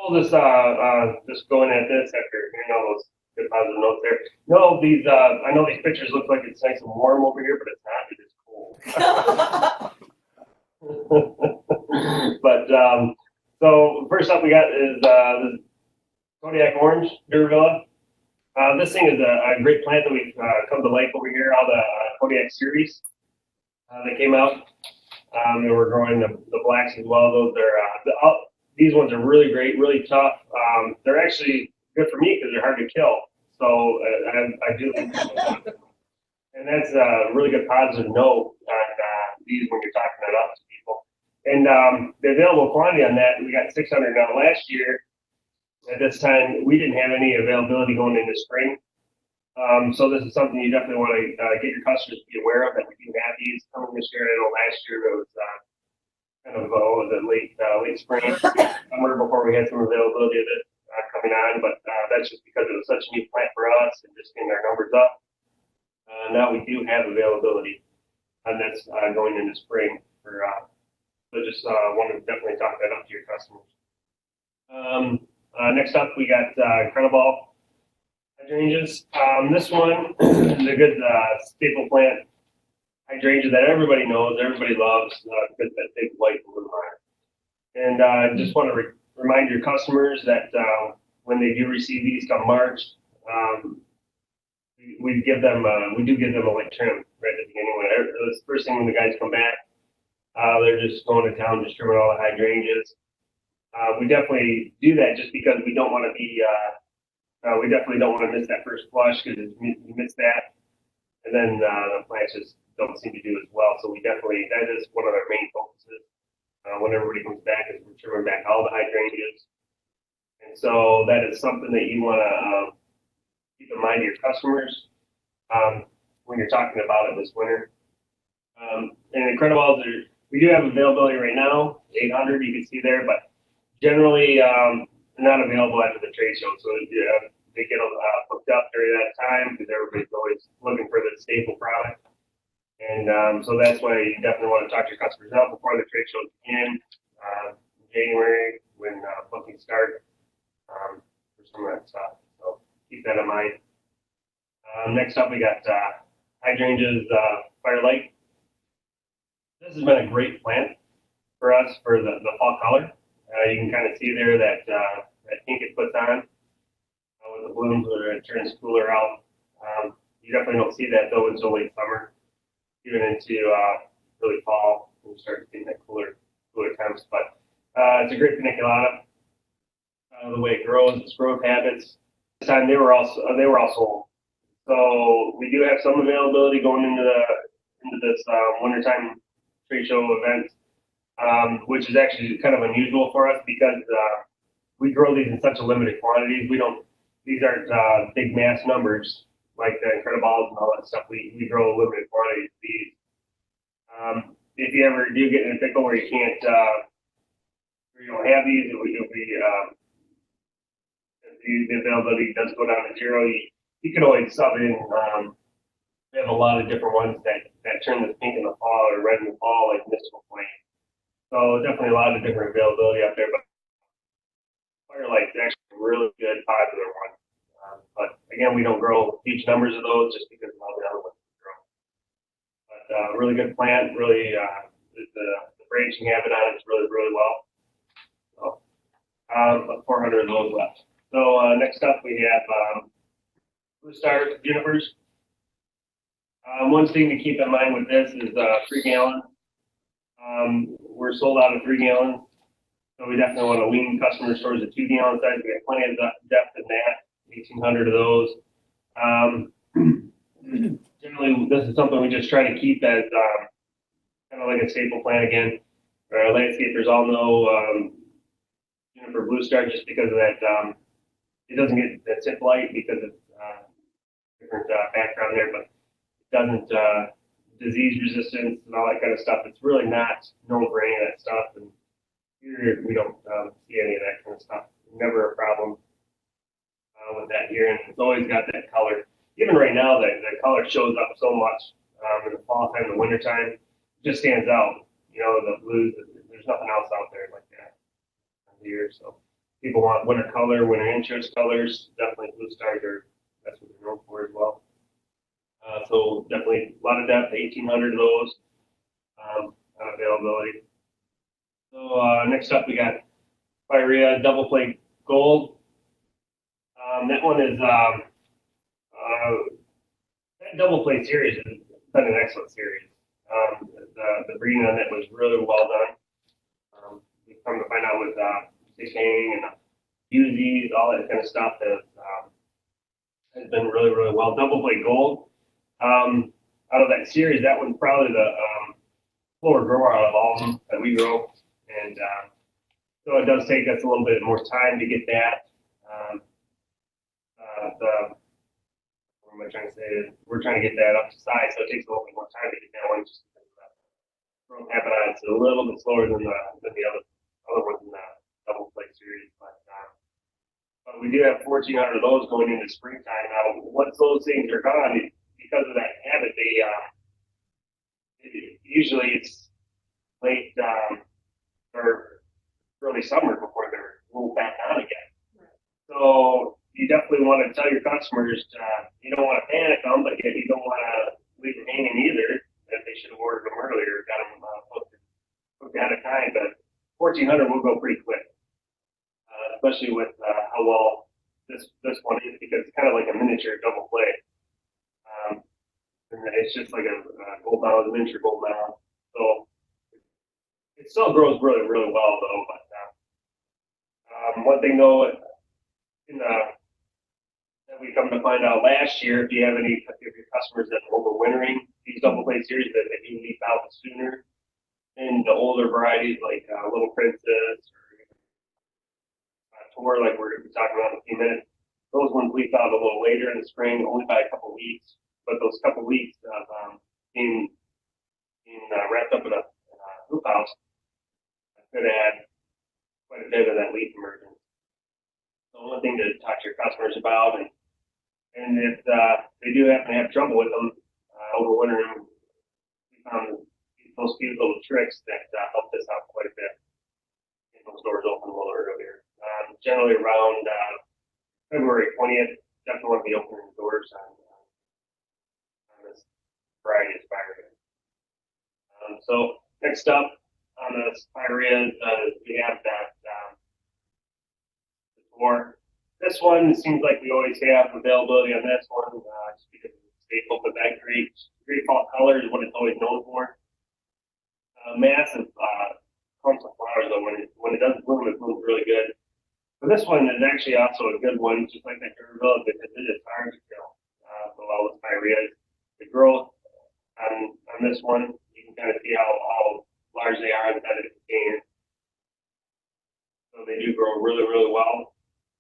I'll just going at this after hearing all those good positive notes there. No, I know these pictures look like it's nice and warm over here, but it's not. It is cold. But so first up we got is the Kodiak Orange Durvilla. This thing is a great plant that we've come to like over here. All the Kodiak series that came out. And we're growing the blacks as well. Those are these ones are really great, really tough. They're actually good for me because they're hard to kill. So I do like them. And that's a really good positive note on these when you're talking it up to people. And the available quantity on that, we got 600 now. Last year at this time, we didn't have any availability going into spring. So this is something you definitely want to get your customers to be aware of, that we do have these coming this year. I know last year it was kind of was it late spring, summer before we had some availability of it coming on, but that's just because it was such a new plant for us and just getting our numbers up. Now we do have availability, and that's going into spring for. So just want to definitely talk that up to your customers. Next up, we got Incredible hydrangeas. This one is a good staple plant hydrangea that everybody knows, everybody loves, because that big white balloon on it. And just want to remind your customers that when they do receive these come March, we do give them a light trim right at the beginning. It's the first thing when the guys come back, they're just going to town, just trimming all the hydrangeas. We definitely do that just because we don't want to be. We definitely don't want to miss that first flush, because you miss that, and then the plants just don't seem to do as well. So that is one of our main focuses. When everybody comes back, is we're trimming back all the hydrangeas, and so that is something that you want to keep in mind to your customers when you're talking about it this winter. And Incredibles, we do have availability right now, 800 you can see there, but generally not available after the trade show. So they get hooked up during that time because everybody's always looking for the staple product. And so that's why you definitely want to talk to your customers out before the trade shows begin in January when bookings start for some of that stuff. So keep that in mind. Next up, we got hydrangeas Firelight. This has been a great plant for us for the fall color. You can kind of see there that pink it puts on with the blooms when it turns cooler out. You definitely don't see that though until late summer, even into really fall when you start getting that cooler temps. But it's a great paniculata. The way it grows, its growth habits. This time they were all sold. So we do have some availability going into this wintertime trade show event, which is actually kind of unusual for us because we grow these in such a limited quantities. These aren't big mass numbers like the Incredibles and all that stuff. We grow limited quantities of these. If you ever do get in a pickle where you can't, where you don't have these, the availability does go down to zero. You can always sub in. We have a lot of different ones that turn this pink in the fall or red in the fall, like Mystical Flame. So definitely a lot of different availability out there, but Firelight's actually a really good popular one. But again, we don't grow huge numbers of those just because of all the other ones we grow. But really good plant, really the branching habit on it's really, really well. So about 400 of those left. So next up we have Blue Star Junipers. One thing to keep in mind with this is 3 gallon. We're sold out of 3 gallons, so we definitely want to lean customers towards the 2 gallon size. We have plenty of depth in that, 1,800 of those. Generally, this is something we just try to keep as kind of like a staple plant again. Our landscapers all know Juniper Blue Star just because of that. It doesn't get that tip light because of different background there, but it doesn't disease resistance and all that kind of stuff. It's really not known for any of that stuff, and here we don't see any of that kind of stuff. Never a problem with that here, and it's always got that color. Even right now, the color shows up so much in the fall time, the winter time, it just stands out. You know, the blues. There's nothing else out there like that here. So people want winter color, winter interest colors. Definitely blue stars that's what they're known for as well. So definitely a lot of depth, 1,800 of those on availability. So next up we got Pyrea double plate gold. That one is that double plate series has been an excellent series. The breeding on that was really well done. We come to find out with decaying and UZs, all that kind of stuff has been really, really well. Double plate gold. Out of that series, that one's probably the slower grower out of all of them that we grow. And so it does take us a little bit more time to get that. What am I trying to say? We're trying to get that up to size, so it takes a little bit more time to get that one. Just because of that growth habitat, it's a little bit slower than the other ones in the double plate series. But we do have 1,400 of those going into springtime. Now, once those things are gone, because of that habit, usually it's late or early summer before they're rolled back on again. So you definitely want to tell your customers you don't want to panic them, but you don't want to leave them hanging either. That they should have ordered them earlier, got them booked ahead of time. But 1,400 will go pretty quick, especially with how well this one is, because it's kind of like a miniature double play. And it's just like a gold mound, a miniature gold mound. So it still grows really, really well though. But one thing though, that we come to find out last year, if you have any of your customers that are overwintering these double play series, that they do leaf out sooner. And the older varieties like Little Princess or Tour, like we're going to be talking about in a few minutes, those ones leaf out a little later in the spring, only by a couple weeks. But those couple weeks of being wrapped up in a hoop house could add quite a bit of that leaf emergence. So one thing to talk to your customers about, and if they do happen to have trouble with them overwintering, we found those few little tricks that helped us out quite a bit. Get those doors open a little earlier. Generally around February 20th, definitely want to be opening the doors on this variety of Pyrea. So next up on the Pyrea, we have that the Tour. This one seems like we always have availability on this one, just because it's a staple, but that great fall color is what it's always known for. Massive clumps of flowers though. When it does bloom, it blooms really good. But this one is actually also a good one, just like that Durability, because it is hard to kill. So all with Pyrea, the growth on this one, you can kind of see how large they are inside of the container. So they do grow really, really well.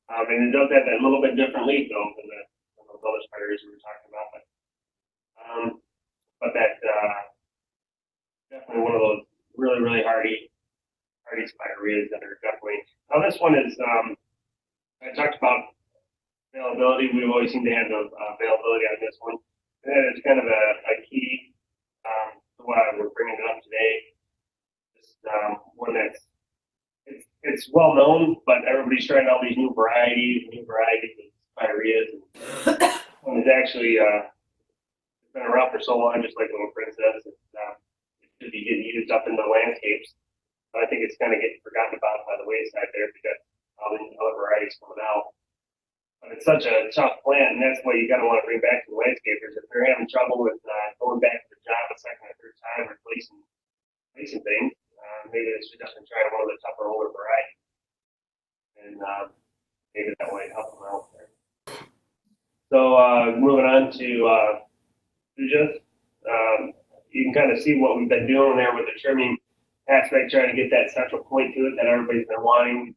And it does have that little bit different leaf though than those other spiders we were talking about. But that definitely one of those really, really hardy Pyreas that are definitely. Now this one is I talked about availability. We always seem to have the availability on this one. And it's kind of a key to why we're bringing it up today. Just one that's it's well known, but everybody's trying all these new varieties of Pyreas. And it's actually it's been around for so long, just like Little Princess. It should be getting used up in the landscapes. But I think it's kind of getting forgotten about by the wayside there because all the other varieties coming out. But it's such a tough plant, and that's what you got to want to bring back to the landscapers. If they're having trouble with going back to the job a second or third time, replacing things, maybe they should definitely try one of the tougher older varieties, and maybe that way help them out there. So moving on to Fujas, you can kind of see what we've been doing there with the trimming aspect, trying to get that central point to it that everybody's been wanting.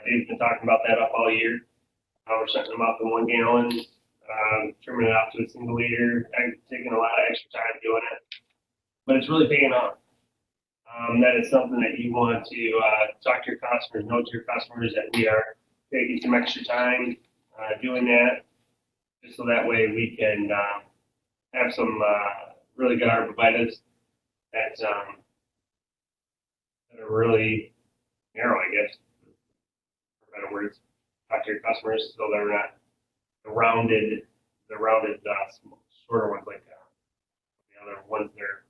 Dave's been talking about that up all year. We're setting them up in 1 gallon, trimming it out to a single liter, taking a lot of extra time doing it, but it's really paying off. That is something that you want to talk to your customers, know to your customers that we are taking some extra time doing that, just so that way we can have some really good arborvitaes that are really narrow, I guess. to your customers so they're not the rounded, shorter ones like the other ones that are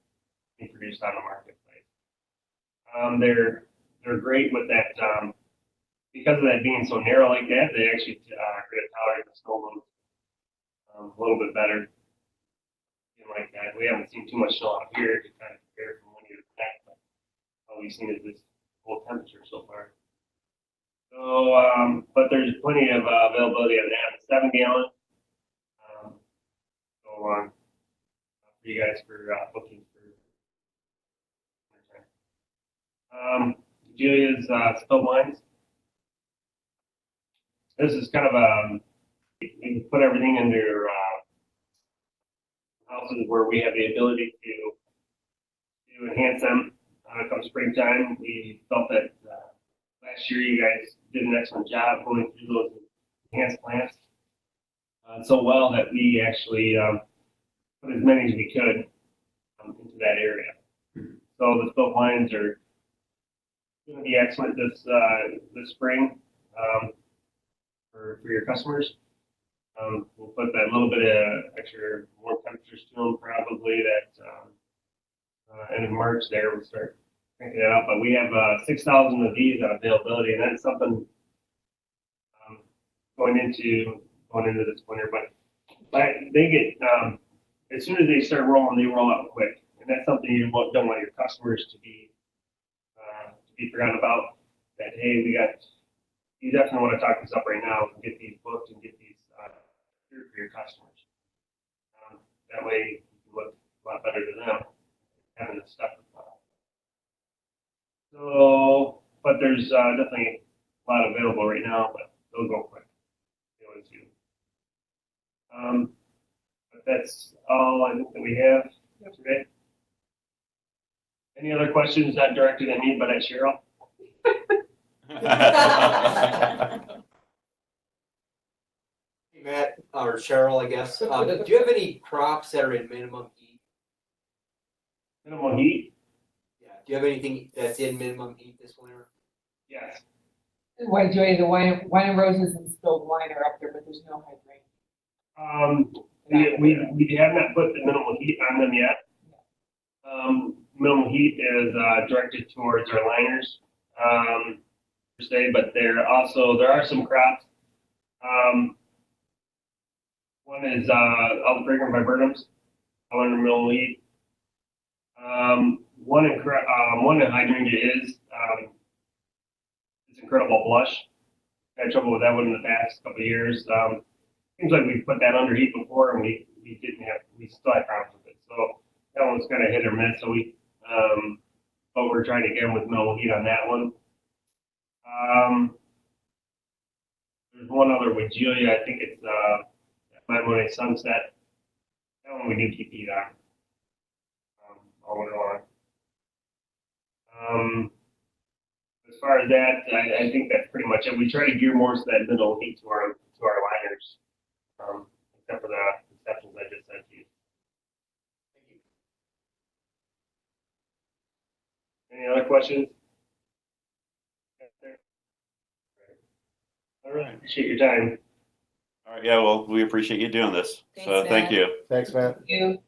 introduced on the marketplace. They're great with that, because of that being so narrow like that, they actually create a tolerate the snow loads a little bit better. Like that. We haven't seen too much snow out here to kind of compare from one year to the next, but all we've seen is this cold temperature so far. So, but there's plenty of availability on that. 7 gallon. So on for you guys for booking for. Julia's spill lines. This is kind of you can put everything into your houses where we have the ability to enhance them. Come springtime, we felt that last year you guys did an excellent job going through those enhanced plants so well that we actually put as many as we could into that area. So the spill lines are going to be excellent this spring for your customers. We'll put that little bit of extra warm temperatures to them probably that end of March there we'll start cranking it up. But we have 6,000 of these on availability, and that's something going into this winter. But they get as soon as they start rolling, they roll out quick, and that's something you don't want your customers to be forgotten about. That hey, you definitely want to talk this up right now and get these booked and get these through for your customers. That way you look a lot better to them having this stuff. So, but there's definitely a lot available right now, but they'll go quick. They always do. But that's all I think that we have today. Any other questions not directed at me but at Cheryl? Hey, Matt, or Cheryl, I guess. Do you have any crops that are in minimum heat? Minimal heat? Yeah. Do you have anything that's in minimum heat this winter? Yes. Why, Joy, the wine and roses and spilled wine are up there, but there's no hydrant. We have not put the minimal heat on them yet. Minimal heat is directed towards our liners, per se, but there are some crops. One is all the fragrant viburnums, all under minimal heat. One in hydrangea is it's incredible blush. Had trouble with that one in the past couple of years. Seems like we put that under heat before, and we still had problems with it. So that one's kind of hit or miss. So but we're trying to get them with minimal heat on that one. There's one other with Julia. I think it's Willoway Sunset. That one we do keep heat on all winter long. As far as that, I think that's pretty much it. We try to gear more to that middle heat to our liners, except for the exceptions I just said to you. Thank you. Any other questions? All right. Appreciate your time. All right. Yeah. Well, we appreciate you doing this. Thanks, So thank Matt. you. Thanks, Matt. You.